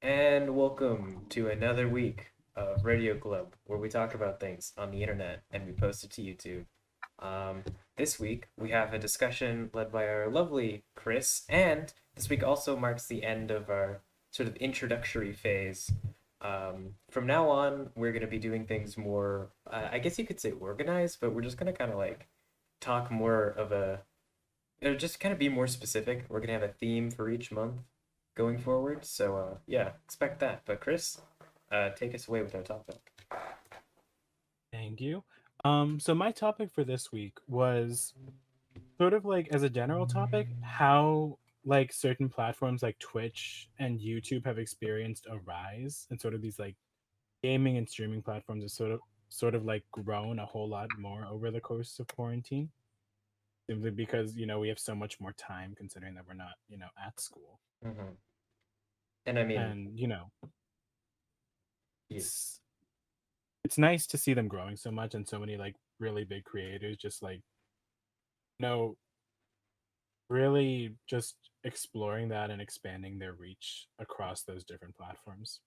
And welcome to another week of Radio Club, where we talk about things on the internet and we post it to YouTube. This week, we have a discussion led by our lovely Chris, and this week also marks the end of our sort of introductory phase. From now on, we're going to be doing things more, I guess you could say organized, but we're just going to kind of like talk more of a it'll just kind of be more specific. We're gonna have a theme for each month going forward. So yeah, expect that. But Chris, take us away with our topic. Thank you. So my topic for this week was sort of like as a general topic, how like certain platforms like Twitch and YouTube have experienced a rise, and sort of these like gaming and streaming platforms have sort of like grown a whole lot more over the course of quarantine, simply because we have so much more time considering that we're not at school. Hmm. And I mean, And yeah, it's it's nice to see them growing so much, and so many like really big creators just like you know really just exploring that and expanding their reach across those different platforms.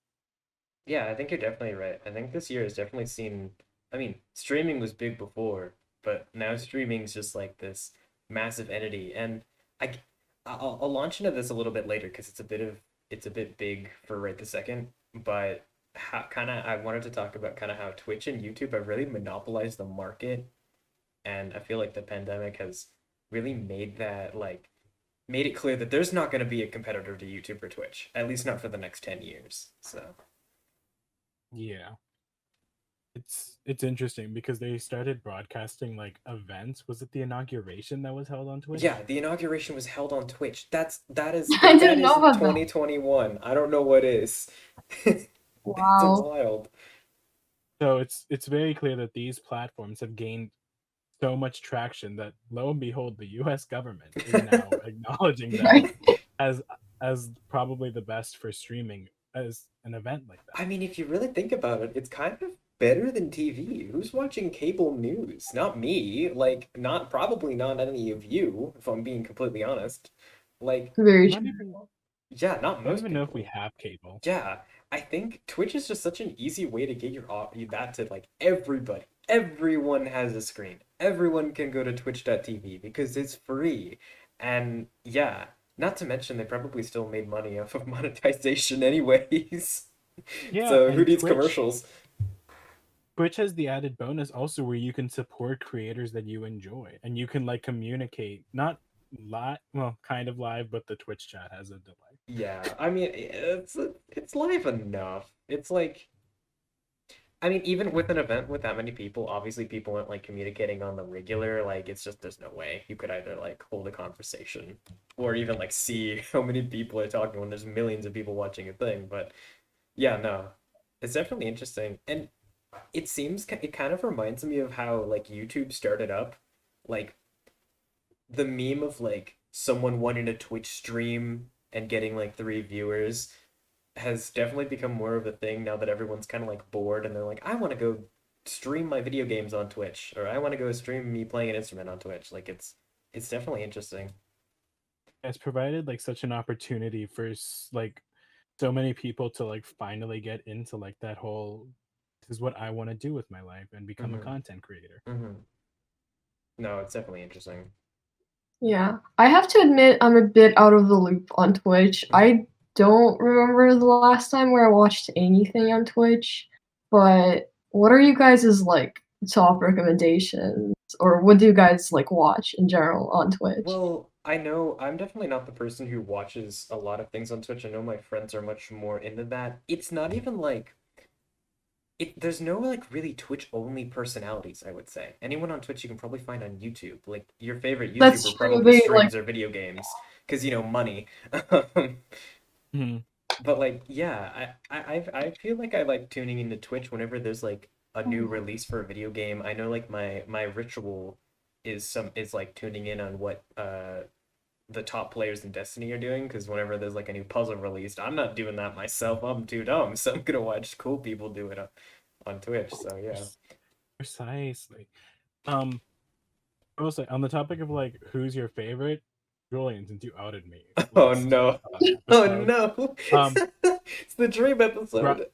yeah, I think you're definitely right. I think this year has definitely seen. I mean, streaming was big before, but now streaming's just like this massive entity. And I, I'll launch into this a little bit later because it's a bit big for right this second. But how kind of I wanted to talk about kind of how Twitch and YouTube have really monopolized the market, and I feel like the pandemic has really made it clear that there's not going to be a competitor to YouTube or Twitch, at least not for the next 10 years. So. Yeah, it's interesting because they started broadcasting like events. Was it the inauguration that was held on Yeah, Twitch? the inauguration was held on Twitch. That is I if that didn't know isn't about that. 2021, I don't know what is. It's Wow. wild. So it's very clear that these platforms have gained so much traction that lo and behold, the U.S. government is now acknowledging them Right. as as probably the best for streaming as an event like I that. mean, if you really think about it, it's kind of better than TV. Who's watching cable news? Not me. Like, not probably not any of you, if I'm being completely honest. Like, Very Not true. even yeah, not I don't most even know if we people. have cable. Yeah, I think Twitch is just such an easy way to get that to like everybody. Everyone has a screen. Everyone can go to twitch.tv because it's free. And yeah, not to mention they probably still made money off of monetization anyways. Yeah, So who and needs commercials? Twitch has the added bonus also where you can support creators that you enjoy and you can like communicate not live, well, kind of live, but the Twitch chat has a delay. Yeah, I mean it's live enough. It's like I mean, even with an event with that many people, obviously people aren't like communicating on the regular. Like, it's just there's no way you could either like hold a conversation or even like see how many people are talking when there's millions of people watching a thing. But yeah, no, it's definitely interesting. And it kind of reminds me of how like YouTube started up, like the meme of like someone wanting a Twitch stream and getting like three viewers has definitely become more of a thing now that everyone's kind of like bored and they're like, I want to go stream my video games on Twitch or I want to go stream me playing an instrument on Twitch. Like it's definitely interesting. It's provided like such an opportunity for like so many people to like finally get into like that whole this is what I want to do with my life and become a Hmm. content creator. Hmm. No, it's definitely interesting. Yeah. I have to admit I'm a bit out of the loop on Twitch. Hmm. I don't remember the last time where I watched anything on Twitch, but what are you guys' like top recommendations or what do you guys like watch in general on Twitch? Well, I know I'm definitely not the person who watches a lot of things on Twitch. I know my friends are much more into that. It's not even like there's no like really Twitch only personalities, I would say. Anyone on Twitch you can probably find on YouTube. Like your favorite That's YouTuber true. probably They like streams their video games because money. Mhm. But like yeah, I feel like I like tuning into Twitch whenever there's like a new release for a video game. I know like my ritual is like tuning in on what the top players in Destiny are doing because whenever there's like a new puzzle released, I'm not doing that myself. I'm too dumb, so I'm gonna watch cool people do it on Twitch. So yeah. Precisely. Um, I will say on the topic of like who's your favorite, Julian, since you outed me, Oh let's talk no. about that Oh episode. no. Um, It's the dream episode.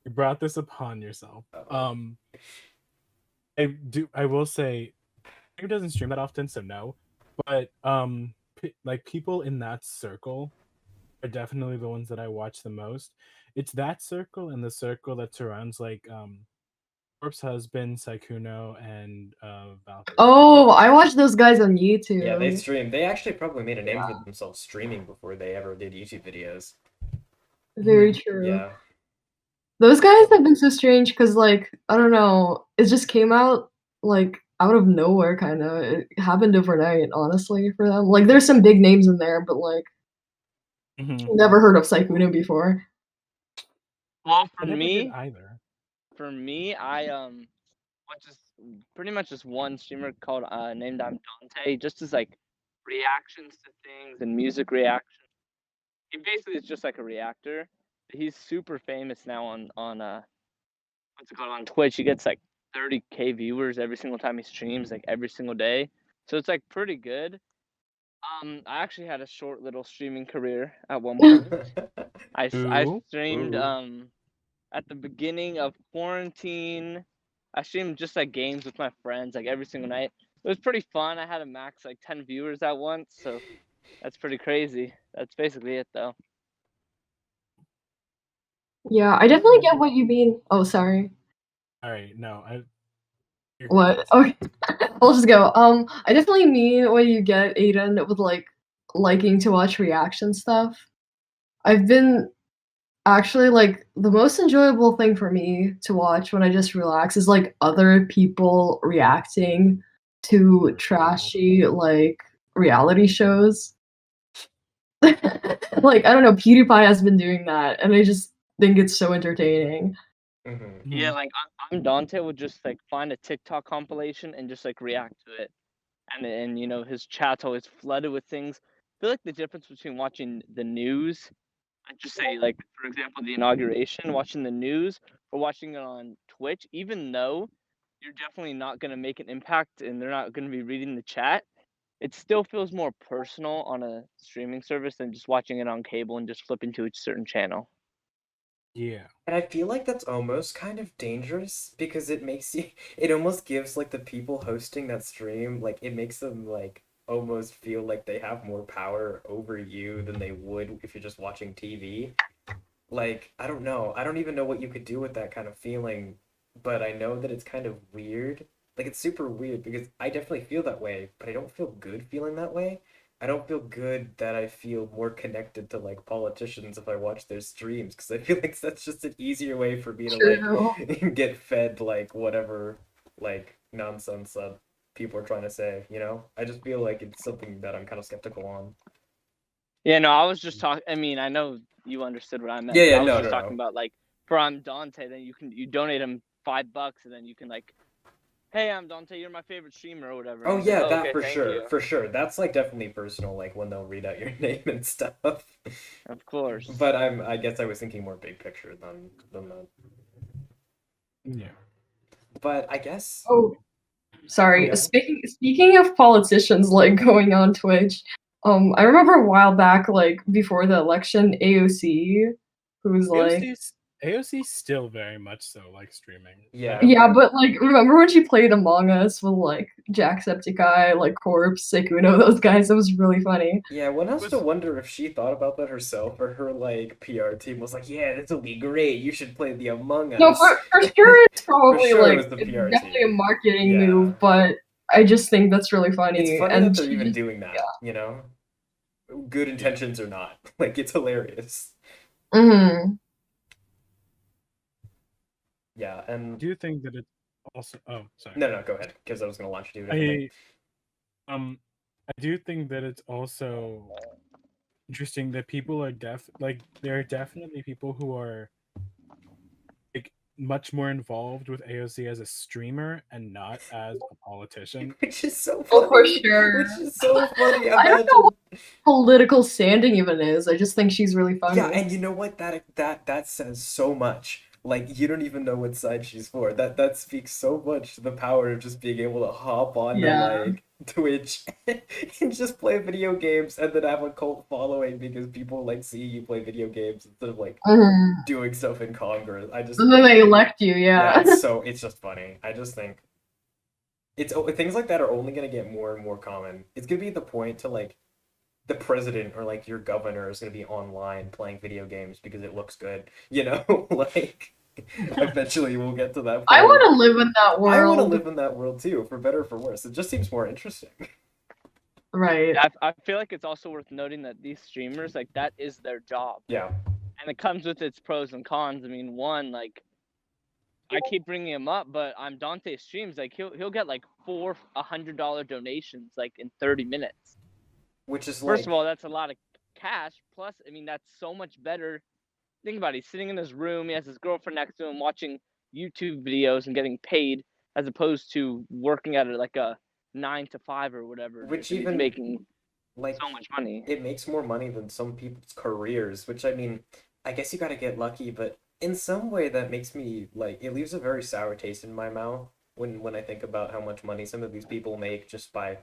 You brought this upon yourself. Uh-oh. I will say, he doesn't stream that often, so no. But like people in that circle are definitely the ones that I watch the most. It's that circle and the circle that surrounds like Corpse Husband, Saikuno, and Valkyrie. Oh, I watch those guys on YouTube. Yeah, they stream. They actually probably made a name Yeah. for themselves streaming before they ever did YouTube videos. Very true. Yeah. Those guys have been so strange because, like, I don't know, it just came out like out of nowhere, kind of. It happened overnight, honestly, for them. Like, there's some big names in there, but like, never heard of Saikuno before. Well, I never did either. for me, I watch just pretty much just one streamer called named I'm Dante, just as like reactions to things and music reactions. He basically is just like a reactor. He's super famous now on what's it called, on Twitch. He gets like 30K viewers every single time he streams, like every single day. So it's like pretty good. I actually had a short little streaming career at one point. I streamed Ooh. at the beginning of quarantine. I streamed just like games with my friends like every single night. It was pretty fun. I had a max like 10 viewers at once, so that's pretty crazy. That's basically it though. Yeah, I definitely get what you mean. Oh, sorry. All right, no, What? Okay, I'll just go. I definitely mean what you get, Aiden, with like liking to watch reaction stuff. I've been actually like the most enjoyable thing for me to watch when I just relax is like other people reacting to trashy like reality shows. Like, I don't know, PewDiePie has been doing that, and I just think it's so entertaining. Yeah, like I'm Dante would just like find a TikTok compilation and just like react to it, and you know his chat's always flooded with things. I feel like the difference between watching the news, and just say like for example the inauguration, watching the news or watching it on Twitch, even though you're definitely not gonna make an impact and they're not gonna be reading the chat, it still feels more personal on a streaming service than just watching it on cable and just flipping to a certain channel. Yeah. And I feel like that's almost kind of dangerous because it makes you, it almost gives like the people hosting that stream, like it makes them like almost feel like they have more power over you than they would if you're just watching TV. Like, I don't know. I don't even know what you could do with that kind of feeling, but I know that it's kind of weird. Like, it's super weird because I definitely feel that way, but I don't feel good feeling that way. I don't feel good that I feel more connected to like politicians if I watch their streams because I feel like that's just an easier way for me to True. like get fed like whatever like nonsense that people are trying to say, you know? I just feel like it's something that I'm kind of skeptical on. Yeah, no, I was just talking. I mean, I know you understood what I meant. Yeah, but yeah, I was no, just no, talking no. about like for I'm Dante, then you donate him $5 and then you can like, hey, I'm Dante, you're my favorite streamer or whatever. And Oh he's like, yeah, oh, that okay, for thank sure, you. for sure. That's like definitely personal, like when they'll read out your name and stuff. Of course. But I guess I was thinking more big picture than that. Yeah. But I guess. Oh, sorry. Yeah. Speaking of politicians like going on Twitch, I remember a while back, like before the election, AOC, who was like, AOC's still very much so like streaming. Yeah. yeah, but like, remember when she played Among Us with like Jacksepticeye, like Corpse, Sekuno, those guys? It was really funny. Yeah, one has to wonder if she thought about that herself or her like PR team was like, yeah, this will be great. You should play the Among Us. No, for sure, it's probably sure it like was the it's PR definitely team. a marketing Yeah. move, but I just think that's really funny. It's funny and that they're she even just- doing that, yeah. you know? Good intentions or not. Like, it's hilarious. Mhm. Yeah, and Do you think that it also? Oh, sorry. no, go ahead, because I was gonna launch you to a different thing. I do think that it's also interesting that people are there are definitely people who are like much more involved with AOC as a streamer and not as a politician. Which is so Oh, funny. for sure. Which is so funny. I don't Imagine. know what political standing even is. I just think she's really funny. Yeah, and you know what? That says so much. Like you don't even know what side she's for. That speaks so much to the power of just being able to hop onto Yeah. like Twitch and just play video games and then have a cult following because people like see you play video games instead of like Mhm. doing stuff in Congress. And then they elect you, Yeah, yeah. it's just funny. I just think things like that are only gonna get more and more common. It's gonna be the point to like the president or like your governor is gonna be online playing video games because it looks good, you know? Like eventually we'll get to that I point. want to live in that I want to world. live in that world too, for better or for worse. It just seems more interesting. Right. I feel like it's also worth noting that these streamers, like, that is their job. Yeah. And it comes with its pros and cons. I mean, one, like, I keep bringing him up, but on Dante's streams, like, he'll get like $400 donations like in 30 minutes. Which is First like of all, that's a lot of cash. Plus, I mean, that's so much better. Think about it. He's sitting in his room. He has his girlfriend next to him watching YouTube videos and getting paid, as opposed to working at like a 9 to 5 or whatever it which is. And he's even making like so much money. it makes more money than some people's careers, which I mean, I guess you got to get lucky, but in some way that makes me like it leaves a very sour taste in my mouth when I think about how much money some of these people make just by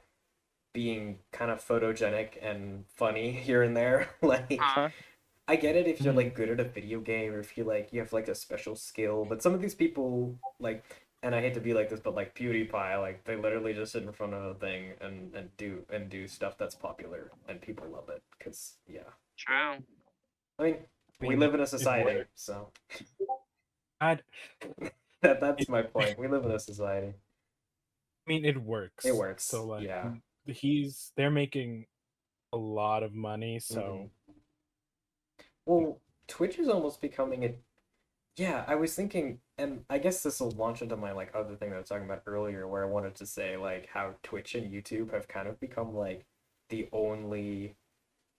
being kind of photogenic and funny here and there. Like Uh-huh. I get it if you're Mhm. like good at a video game or if you like you have like a special skill, but some of these people like and I hate to be like this, but like PewDiePie, like they literally just sit in front of a thing and do stuff that's popular and people love it because yeah. True. I mean, I we mean, live in a it society, works. so I'd, that's it, my point. We live in a society. I mean, it works. It works. So like, Yeah. they're making a lot of money. So Well, Twitch is almost becoming a yeah, I was thinking, and I guess this will launch into my like other thing that I was talking about earlier, where I wanted to say like how Twitch and YouTube have kind of become like the only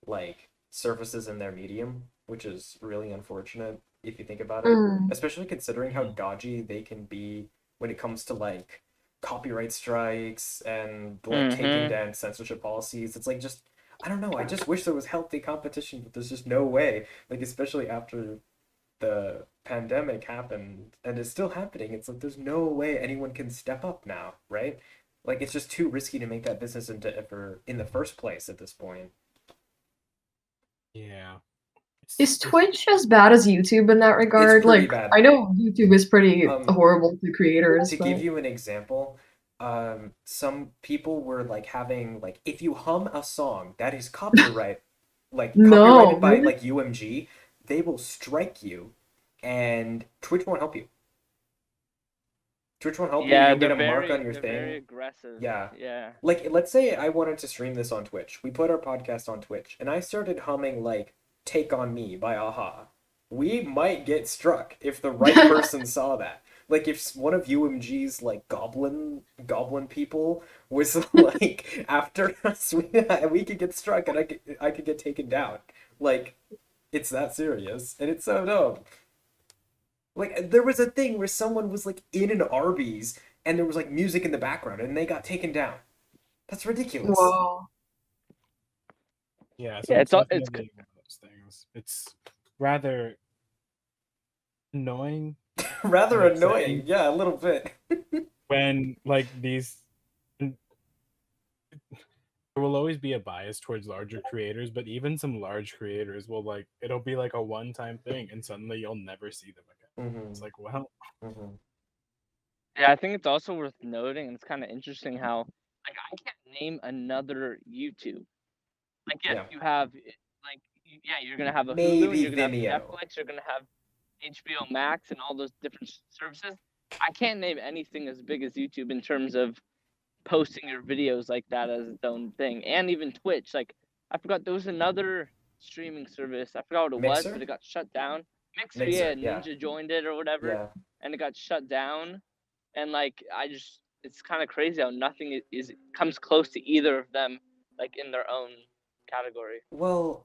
like surfaces in their medium, which is really unfortunate if you think about it, Mm. especially considering how Mhm. dodgy they can be when it comes to like copyright strikes and like taking Mm-hmm. down censorship policies. It's like just I don't know, I just wish there was healthy competition, but there's just no way. Like especially after the pandemic happened and it's still happening. It's like there's no way anyone can step up now, right? Like it's just too risky to make that business into ever in the first place at this point. yeah, Is it's Twitch as bad as YouTube in that regard? pretty Like, bad. I know YouTube is pretty Um, horrible to creators, to give but you an example, some people were like having like if you hum a song that is like no, copyrighted by really? like UMG, they will strike you, and Twitch won't help you. Twitch won't help you. Yeah, You'll get a mark on your they're very thing. aggressive. Yeah. Yeah. Like, let's say I wanted to stream this on Twitch. We put our podcast on Twitch, and I started humming, like, Take On Me by Aha. We might get struck if the right person saw that. Like, if one of UMG's, like, goblin people was, like, after us, we could get struck, and I could get taken down. Like, it's that serious, and it's so dumb. Like there was a thing where someone was like in an Arby's and there was like music in the background and they got taken down. That's ridiculous. Whoa. yeah. So Yeah, it's it's definitely one of those things. It's rather annoying Rather and annoying. upsetting Yeah, a little bit. when like these. There will always be a bias towards larger creators, but even some large creators will like it'll be like a one-time thing, and suddenly you'll never see them again. It's Hmm. like, well, Hmm. Yeah, I think it's also worth noting, and it's kind of interesting how, like, I can't name another YouTube. Like, yes, Yeah. you have, like, yeah, you're gonna have a Hulu, and Maybe you're gonna have Vimeo. Netflix, you're gonna have HBO Max, and all those different services. I can't name anything as big as YouTube in terms of posting your videos like that as its own thing, and even Twitch. Like, I forgot there was another streaming service. I forgot what it was, but Mixer? it got shut down. Mixer, yeah, Mixer, yeah. Ninja joined it or whatever, Yeah. and it got shut down. And like, it's kind of crazy how nothing comes close to either of them, like in their own category. Well,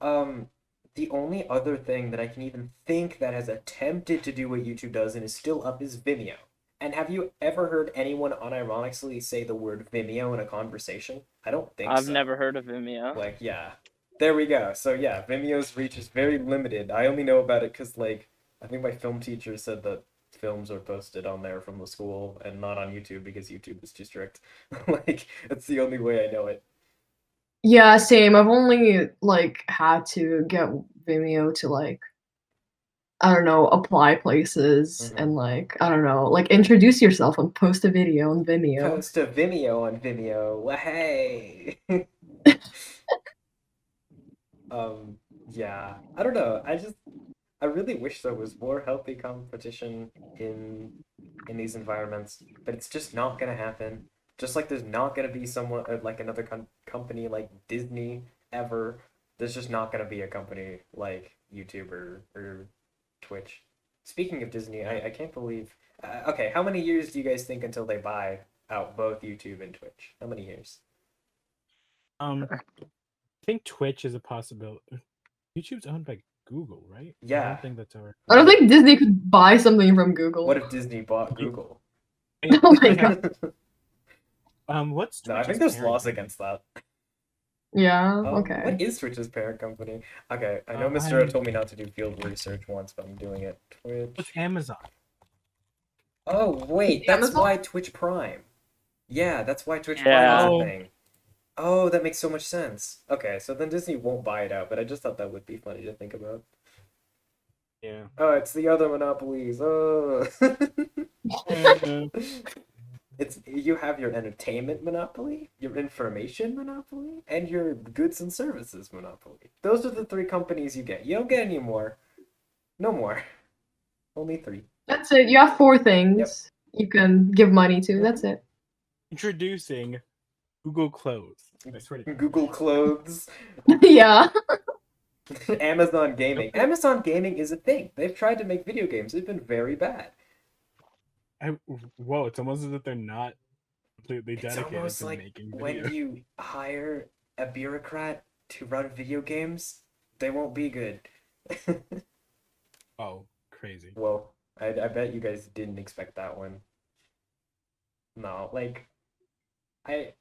the only other thing that I can even think that has attempted to do what YouTube does and is still up is Vimeo. And have you ever heard anyone unironically say the word Vimeo in a conversation? I don't think I've so. never heard of Vimeo. Like, yeah. There we go. So yeah, Vimeo's reach is very limited. I only know about it because like I think my film teacher said that films are posted on there from the school and not on YouTube because YouTube is too strict. Like, that's the only way I know it. Yeah, same. I've only like had to get Vimeo to like I don't know, apply places and like I don't know, like introduce yourself and post a video on Vimeo. Post a Vimeo on Vimeo. Well, hey. Yeah. I don't know. I really wish there was more healthy competition in these environments, but it's just not gonna happen. Just like there's not gonna be someone like another company like Disney ever. There's just not gonna be a company like YouTube or Twitch. Speaking of Disney, I can't believe. Okay, how many years do you guys think until they buy out both YouTube and Twitch? How many years? I think Twitch is a possibility. YouTube's owned by Google, right? I Yeah. don't think that's our. I don't think Disney could buy something from Google. What if Disney bought Google? Oh my god. What's No, I Twitch's think there's parent laws company? against that. Yeah, okay. What is Twitch's parent company? Okay, I know Mr. O told me not to do field research once, but I'm doing it. It's Twitch. Amazon. Oh, wait, that's Amazon? why Twitch Prime. Yeah, that's why Twitch Yeah. Prime is a thing. Oh, that makes so much sense. Okay, so then Disney won't buy it out, but I just thought that would be funny to think about. Yeah. Oh, it's the other monopolies. Oh. It's you have your entertainment monopoly, your information monopoly, and your goods and services monopoly. Those are the three companies you get. You don't get any more. No more. Only three. That's it. You have 4 things you can give money to. That's it. Introducing Google Clothes. I swear to God. Google Clothes, Yeah. Amazon Gaming. Amazon Gaming is a thing. They've tried to make video games. They've been very bad. Whoa, it's almost as if they're not completely It's dedicated almost to like making when videos. you hire a bureaucrat to run video games, they won't be good. Oh, crazy. Well, I bet you guys didn't expect that one. No, like, I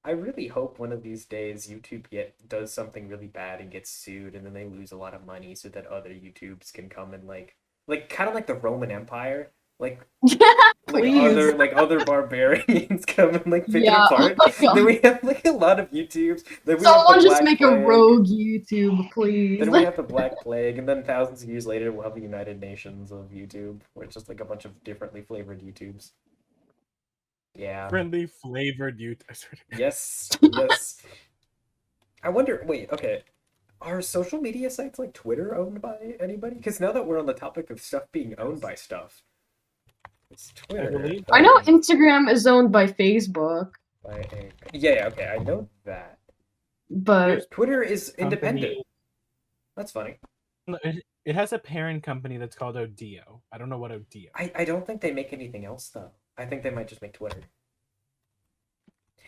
really hope one of these days YouTube does something really bad and gets sued, and then they lose a lot of money so that other YouTubes can come and like kind of like the Roman Empire, like Please. other barbarians come and like pick Yeah, it apart. oh my God. Then we have like a lot of YouTubes. Then we have Someone the just Black make a Plague. rogue YouTube, please. Then we have the Black Plague, and then thousands of years later, we'll have the United Nations of YouTube, where it's just like a bunch of differently flavored YouTubes. Yeah. Friendly flavored YouTube. I swear to God. Yes. Yes. I wonder. Wait. Okay. Are social media sites like Twitter owned by anybody? Because now that we're on the topic of stuff being owned by stuff, it's Twitter. believe- I know Instagram is owned by Facebook, Yeah. Okay. I know that. but Twitter is Company- independent. That's funny. No, it has a parent company that's called Odeo. I don't know what Odeo. I don't think they make anything else though. I think they might just make Twitter.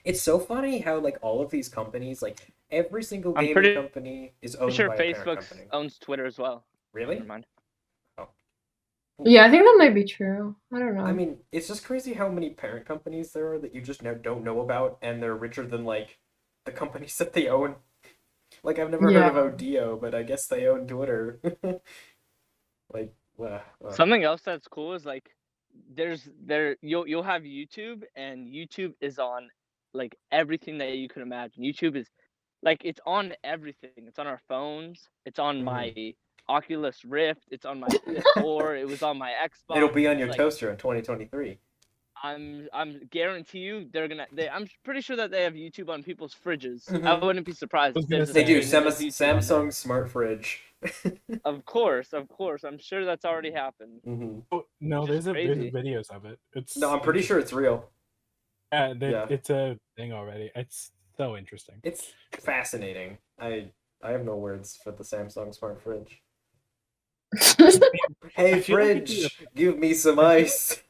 It's so funny how like all of these companies, like every single I'm gaming pretty company is I'm owned sure by a parent Facebook company. owns Twitter as well. Really? Never mind. yeah, I think that might be true. I don't know. I mean, it's just crazy how many parent companies there are that you just don't know about, and they're richer than like the companies that they own. Like I've never heard of Odeo, but I guess they own Twitter. Like, Something else that's cool is like you'll have YouTube, and YouTube is on like everything that you could imagine. YouTube is like it's on everything. It's on our phones. It's on my Oculus Rift. It's on my PS4. It was on my Xbox. it'll be on your like, toaster in 2023. I'm guarantee you I'm pretty sure that they have YouTube on people's fridges. Mhm. I wouldn't be surprised. was If gonna there's a They do. stream that does YouTube on there. Samsung Smart Fridge. Of course. I'm sure that's already happened. Oh, no, Which is there's crazy. videos of it. It's No, I'm pretty sure it's real. Yeah, Yeah. it's a thing already. It's so interesting. It's fascinating. I have no words for the Samsung Smart Fridge. Hey, I feel like it'd fridge, be give me some ice.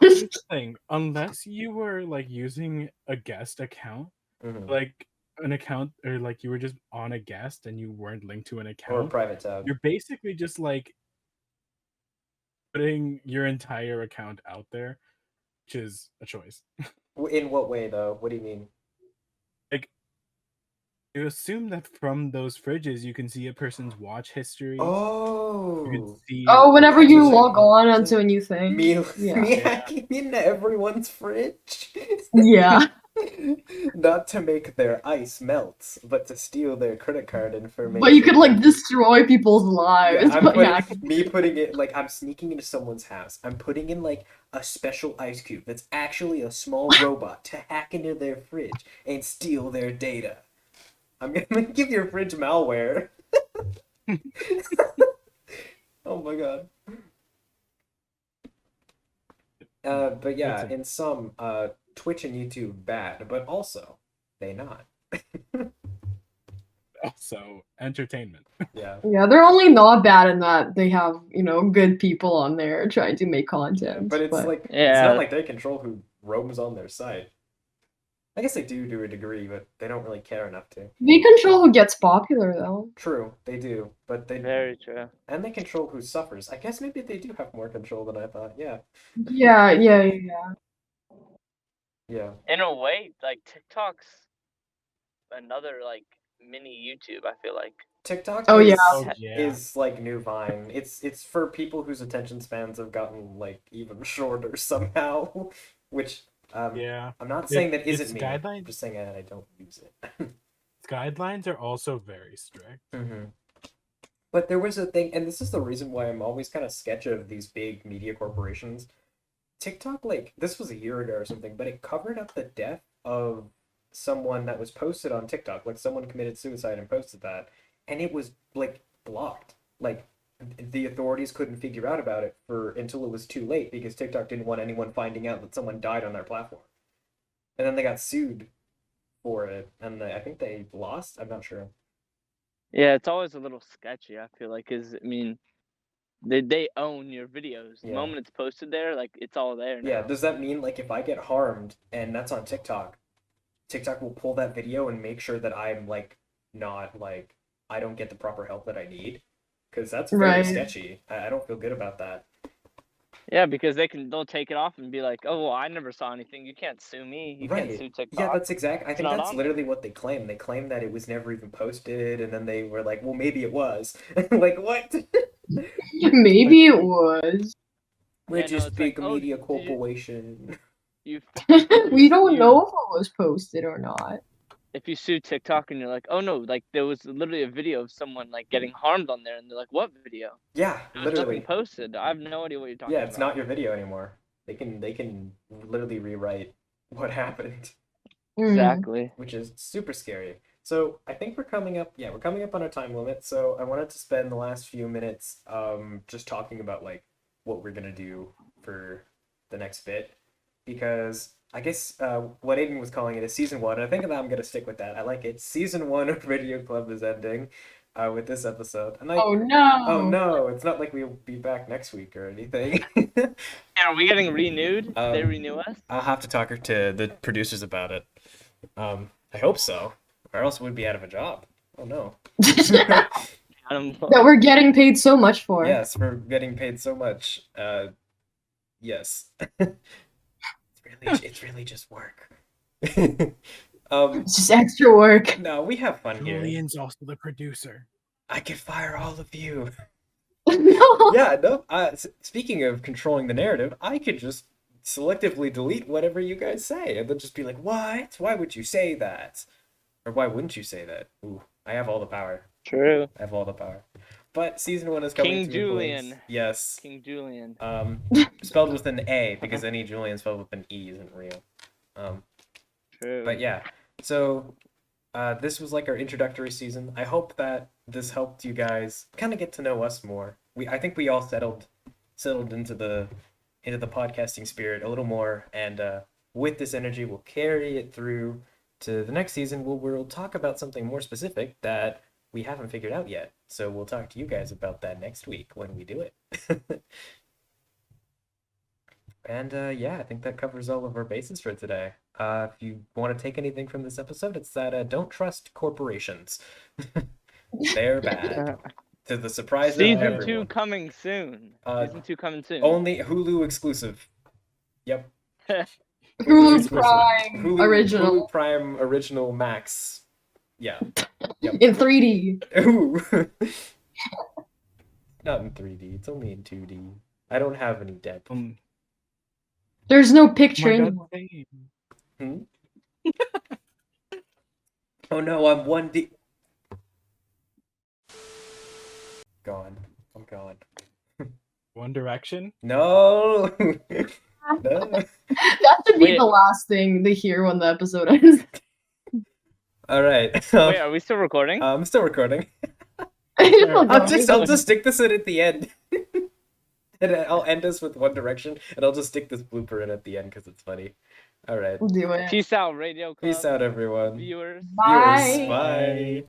Here's the thing, unless you were like using a guest account, Mhm. like an account, or like you were just on a guest and you weren't linked to an Or a account, private tab. you're basically just like putting your entire account out there, which is a choice. In what way, though? What do you mean? You assume that from those fridges you can see a person's watch history. Oh, Ooh. see. Oh, whenever you Actually, log on it's onto like a new thing. Me, Yeah. me Yeah. hacking into everyone's fridge. Yeah. Not to make their ice melt, but to steal their credit card information. But you could like destroy people's Yeah, lives I'm by putting hacking. putting it like I'm sneaking into someone's house. I'm putting in like a special ice cube that's actually a small robot to hack into their fridge and steal their data. I'm gonna give your fridge malware. Oh my god. But yeah, That's a- in some, Twitch and YouTube bad, but also they not. also entertainment. Yeah. Yeah, they're only not bad in that they have, good people on there trying to make content. But it's like it's Yeah. not like they control who roams on their site. I guess they do to a degree, but they don't really care enough to. they control who gets popular though. True, they do, but they Very true. and they control who suffers. I guess maybe they do have more control than I thought. Yeah, Yeah. yeah. In a way, like TikTok's another like mini YouTube. I feel like. TikTok Oh, yeah. Oh yeah. is like new Vine. It's for people whose attention spans have gotten like even shorter somehow, which Yeah. I'm not saying that Its isn't me. I'm guidelines- just saying I don't use it. Its guidelines are also very strict. Mm-hmm. But there was a thing, and this is the reason why I'm always kind of sketch of these big media corporations. TikTok, like, this was a year ago or something, but it covered up the death of someone that was posted on TikTok. Like, someone committed suicide and posted that, and it was, like, blocked. Like, the authorities couldn't figure out about it until it was too late because TikTok didn't want anyone finding out that someone died on their platform. And then they got sued for it, and I think they lost. I'm not sure. Yeah, it's always a little sketchy. I feel like, cause I mean, they own your videos. The Yeah. moment it's posted there, like it's all there now. Yeah, does that mean like if I get harmed and that's on TikTok, TikTok will pull that video and make sure that I'm like not like I don't get the proper help that I need? Because that's very Right. sketchy. I don't feel good about that. Yeah, because they'll take it off and be like, oh well, I never saw anything. You can't sue me. You can't Right. sue TikTok. Yeah, that's exact. I It's think not that's on literally what they claim. They claim that it was never even posted, and then they were like, "Well, maybe it was." Like what? Maybe it was. We're Yeah, no, just it's big like, oh, media did you- corporation. You We don't You- know if it was posted or not. if you sue TikTok and you're like, oh no, like there was literally a video of someone like getting harmed on there, and they're like, what video? Yeah, There's nothing literally. posted. I have no idea what you're talking Yeah, about. it's not your video anymore. They can literally rewrite what happened, Mm. Exactly. which is super scary. So I think we're coming up. Yeah, we're coming up on our time limit. So I wanted to spend the last few minutes just talking about like what we're gonna do for the next bit, because I guess what Aiden was calling it is season one, and I think that I'm gonna stick with that. I like it. Season one of Radio Club is ending with this episode, and Oh no. oh no, it's not like we'll be back next week or anything. Yeah, are we getting renewed? Did they Um, renew us? I'll have to talk to the producers about it. I hope so, or else we'd be out of a job. Oh no. That we're getting paid so much for. Yes, we're getting paid so much. Yes. It's really just work. It's just extra work. No, we have fun here. Julian's also the producer. I could fire all of you. No. Yeah, no. Speaking of controlling the narrative, I could just selectively delete whatever you guys say, and then just be like, "What? Why would you say that?" Or why wouldn't you say that? Ooh, I have all the power. True. I have all the power. But season one is coming King to a place. Julian. Yes. King Julian. Spelled with an A because any Julian spelled with an E isn't real. True. But yeah, so this was like our introductory season. I hope that this helped you guys kind of get to know us more. I think we all settled into the podcasting spirit a little more, and with this energy, we'll carry it through to the next season. We'll talk about something more specific that we haven't figured out yet. So we'll talk to you guys about that next week when we do it. And yeah, I think that covers all of our bases for today. If you want to take anything from this episode, it's that don't trust corporations. They're bad. To the surprise of Season everyone. 2 coming soon. Season 2 coming soon. Only Hulu exclusive. Yep. Hulu exclusive. Prime original Hulu Prime original Max. Yeah. Yep. in 3D. Ooh. Not in 3D. It's only in 2D. I don't have any depth. There's no Oh picture my god, anymore. same. Hmm? Oh no, I'm 1D. Gone. I'm gone. One Direction. No. No. That should be Wait. the last thing they hear when the episode ends. All right. Wait, are we still recording? I'm still recording. People I'll don't just know. I'll just stick this in at the end. And I'll end us with One Direction, and I'll just stick this blooper in at the end because it's funny. All right. Do it. Peace out, Radio Club Peace out, everyone. viewers. Bye. Viewers, bye.